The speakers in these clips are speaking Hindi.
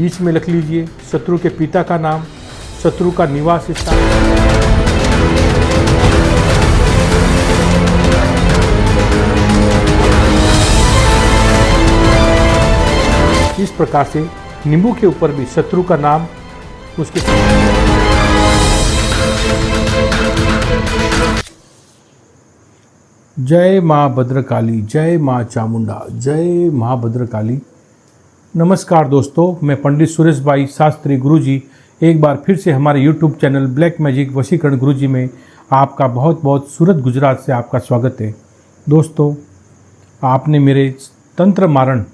बीच में लिख लीजिए शत्रु के पिता का नाम, शत्रु का निवास स्थान। इस प्रकार से नींबू के ऊपर भी शत्रु का नाम, उसके जय माँ भद्रकाली, जय माँ चामुंडा, जय माँ भद्रकाली। नमस्कार दोस्तों, मैं पंडित सुरेश भाई शास्त्री गुरुजी एक बार फिर से हमारे YouTube चैनल ब्लैक मैजिक वशीकरण गुरुजी में आपका बहुत बहुत सूरत गुजरात से आपका स्वागत है। दोस्तों, आपने मेरे तंत्र मारण,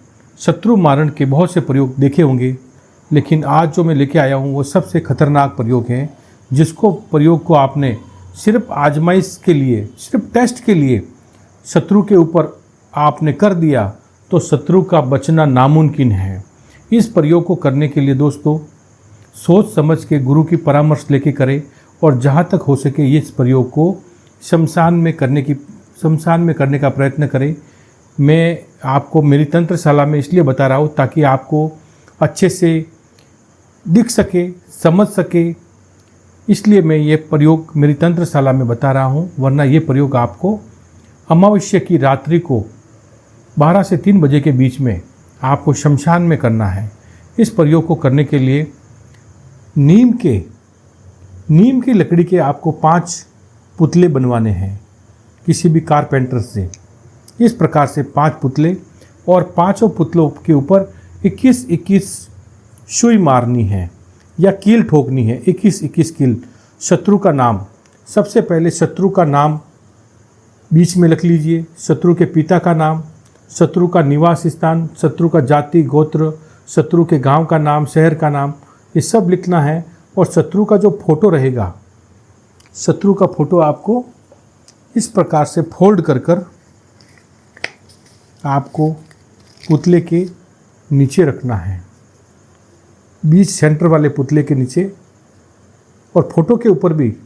शत्रु मारण के बहुत से प्रयोग देखे होंगे, लेकिन आज जो मैं लेके आया हूँ वो सबसे खतरनाक प्रयोग है, जिसको प्रयोग को आपने सिर्फ आजमाइश के लिए, सिर्फ टेस्ट के लिए शत्रु के ऊपर आपने कर दिया तो शत्रु का बचना नामुमकिन है। इस प्रयोग को करने के लिए दोस्तों सोच समझ के गुरु की परामर्श लेके करें और जहाँ तक हो सके इस प्रयोग को शमशान में करने का प्रयत्न करें। मैं आपको मेरी तंत्रशाला में इसलिए बता रहा हूँ ताकि आपको अच्छे से दिख सके, समझ सके, इसलिए मैं ये प्रयोग मेरी तंत्रशाला में बता रहा हूँ। वरना ये प्रयोग आपको अमावस्या की रात्रि को 12 से 3 बजे के बीच में आपको शमशान में करना है। इस प्रयोग को करने के लिए नीम की लकड़ी के आपको 5 पुतले बनवाने हैं किसी भी कारपेंटर से। इस प्रकार से 5 पुतले, और 5 पुतलों के ऊपर 21-21 सुई मारनी है या कील ठोकनी है, 21-21 कील। शत्रु का नाम, सबसे पहले शत्रु का नाम बीच में लिख लीजिए, शत्रु के पिता का नाम, शत्रु का निवास स्थान, शत्रु का जाति गोत्र, शत्रु के गांव का नाम, शहर का नाम, ये सब लिखना है। और शत्रु का जो फोटो रहेगा, शत्रु का फोटो आपको इस प्रकार से फोल्ड कर आपको पुतले के नीचे रखना है, बीच सेंटर वाले पुतले के नीचे। और फोटो के ऊपर भी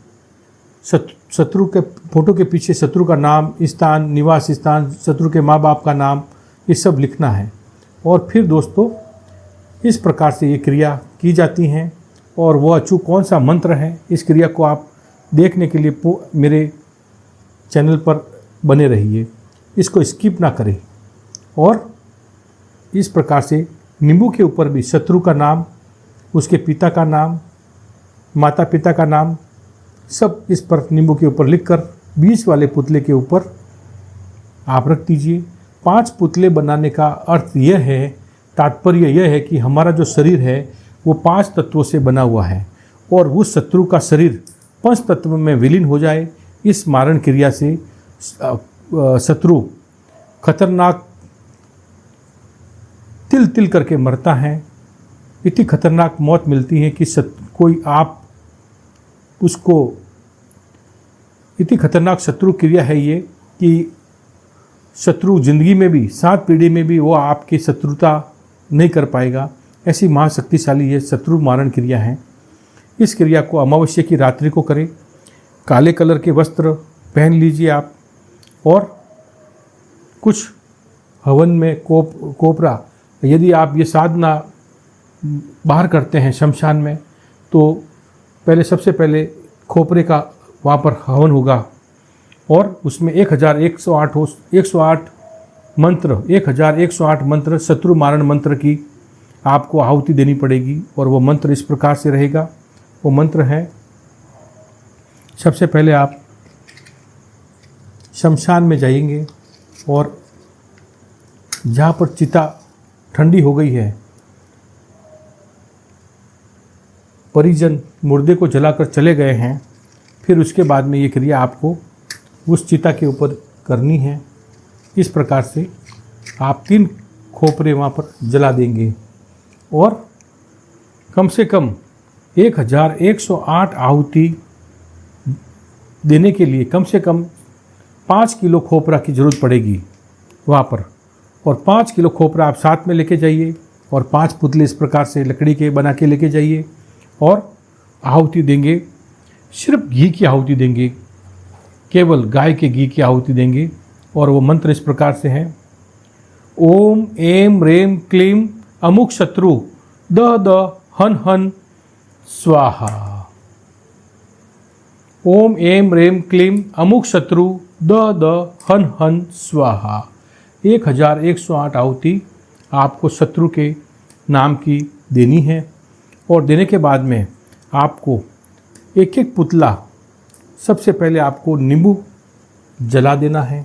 शत्रु के फोटो के पीछे शत्रु का नाम, स्थान, निवास स्थान, शत्रु के माँ बाप का नाम, ये सब लिखना है। और फिर दोस्तों इस प्रकार से ये क्रिया की जाती हैं। और वो अचूक कौन सा मंत्र है, इस क्रिया को आप देखने के लिए मेरे चैनल पर बने रहिए, इसको स्किप ना करें। और इस प्रकार से नींबू के ऊपर भी शत्रु का नाम, उसके पिता का नाम, माता पिता का नाम, सब इस पर नींबू के ऊपर लिखकर बीच वाले पुतले के ऊपर आप रख दीजिए। 5 पुतले बनाने का अर्थ यह है, तात्पर्य यह है कि हमारा जो शरीर है वो 5 तत्वों से बना हुआ है और उस शत्रु का शरीर 5 तत्व में विलीन हो जाए। इस मारण क्रिया से शत्रु खतरनाक तिल तिल करके मरता है। इतनी खतरनाक मौत मिलती है कि इतनी खतरनाक शत्रु क्रिया है ये कि शत्रु जिंदगी में भी 7 पीढ़ी में भी वो आपकी शत्रुता नहीं कर पाएगा। ऐसी महाशक्तिशाली ये शत्रु मारण क्रिया है। इस क्रिया को अमावस्या की रात्रि को करें। काले कलर के वस्त्र पहन लीजिए आप, और कुछ हवन में कोपरा, यदि आप ये साधना बाहर करते हैं शमशान में, तो सबसे पहले खोपरे का वहाँ पर हवन होगा और उसमें 1108 मंत्र शत्रु मारण मंत्र की आपको आहुति देनी पड़ेगी। और वो मंत्र इस प्रकार से रहेगा। वो मंत्र है, सबसे पहले आप शमशान में जाएंगे और जहाँ पर चिता ठंडी हो गई है, परिजन मुर्दे को जलाकर चले गए हैं, फिर उसके बाद में ये क्रिया आपको उस चिता के ऊपर करनी है। इस प्रकार से आप 3 खोपरे वहाँ पर जला देंगे और कम से कम 1108 आहुति देने के लिए कम से कम 5 किलो खोपरा की ज़रूरत पड़ेगी वहाँ पर। और 5 किलो खोपरा आप साथ में लेके जाइए और 5 पुतले इस प्रकार से लकड़ी के बना के लेके जाइए और आहुति देंगे। सिर्फ घी की आहुति देंगे, केवल गाय के घी की आहुति देंगे। और वो मंत्र इस प्रकार से है, ओम एम रेम क्लीम अमुक शत्रु द द हन हन स्वाहा। ओम एम रेम क्लीम अमुक शत्रु द द हन हन स्वाहा। 1108 आहुति आपको शत्रु के नाम की देनी है और देने के बाद में आपको एक एक पुतला, सबसे पहले आपको नींबू जला देना है।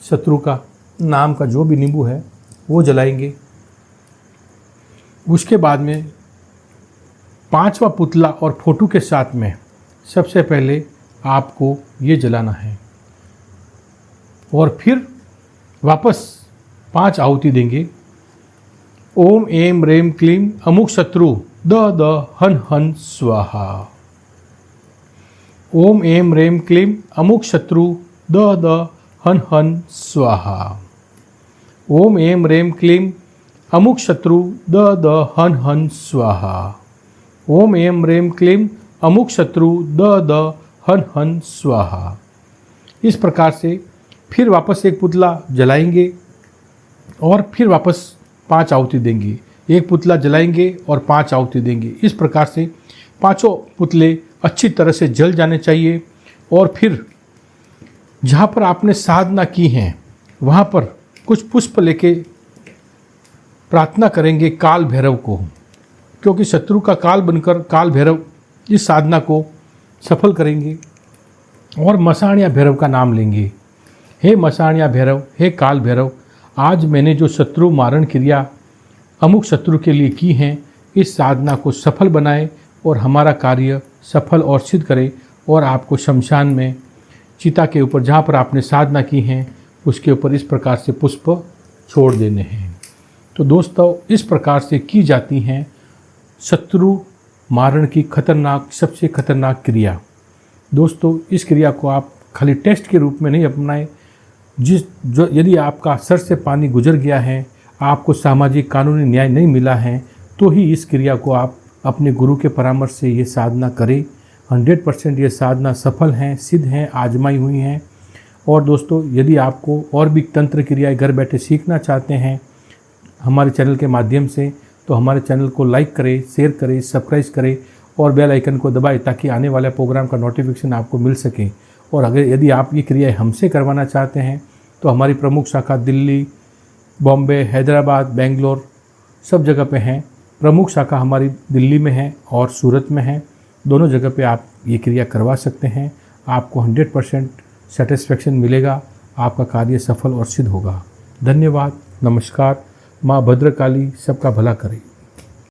शत्रु का नाम का जो भी नींबू है वो जलाएंगे। उसके बाद में 5वां पुतला और फोटो के साथ में सबसे पहले आपको ये जलाना है और फिर वापस 5 आहुति देंगे। ओम एम रेम क्लीम अमुक शत्रु द द हन हन स्वाहा। ओम एम रेम क्लीम अमुक शत्रु द द हन हन स्वाहा। ओम एम रेम क्लीम अमुक शत्रु द द हन हन स्वाहा। ओम एम रेम क्लीम अमुक शत्रु द द हन हन स्वाहा। इस प्रकार से फिर वापस एक पुतला जलाएंगे और फिर वापस 5 आहुति देंगे। एक पुतला जलाएंगे और 5 आहुति देंगे। इस प्रकार से 5 पुतले अच्छी तरह से जल जाने चाहिए और फिर जहाँ पर आपने साधना की है वहाँ पर कुछ पुष्प लेके प्रार्थना करेंगे काल भैरव को, क्योंकि शत्रु का काल बनकर काल भैरव इस साधना को सफल करेंगे और मसाणिया भैरव का नाम लेंगे। हे मसाणिया भैरव, हे काल भैरव, आज मैंने जो शत्रु मारण क्रिया अमुक शत्रु के लिए की हैं, इस साधना को सफल बनाए और हमारा कार्य सफल और सिद्ध करे और आपको शमशान में चिता के ऊपर जहाँ पर आपने साधना की है उसके ऊपर इस प्रकार से पुष्प छोड़ देने हैं। तो दोस्तों, इस प्रकार से की जाती हैं शत्रु मारण की खतरनाक, सबसे खतरनाक क्रिया। दोस्तों, इस क्रिया को आप खाली टेस्ट के रूप में नहीं अपनाएं। यदि आपका सर से पानी गुजर गया है, आपको सामाजिक कानूनी न्याय नहीं मिला है, तो ही इस क्रिया को आप अपने गुरु के परामर्श से ये साधना करें। 100% ये साधना सफल हैं, सिद्ध हैं, आजमाई हुई हैं। और दोस्तों, यदि आपको और भी तंत्र क्रियाएं घर बैठे सीखना चाहते हैं हमारे चैनल के माध्यम से, तो हमारे चैनल को लाइक करें, शेयर करें, सब्सक्राइब करें और बेल आइकन को दबाएं ताकि आने वाले प्रोग्राम का नोटिफिकेशन आपको मिल सके। और अगर यदि आप ये क्रियाएं हमसे करवाना चाहते हैं तो हमारी प्रमुख शाखा दिल्ली, बॉम्बे, हैदराबाद, बेंगलोर सब जगह पे हैं। प्रमुख शाखा हमारी दिल्ली में है और सूरत में है। दोनों जगह पे आप ये क्रिया करवा सकते हैं। आपको 100% सेटिस्फेक्शन मिलेगा, आपका कार्य सफल और सिद्ध होगा। धन्यवाद, नमस्कार। माँ भद्रकाली सबका भला करे।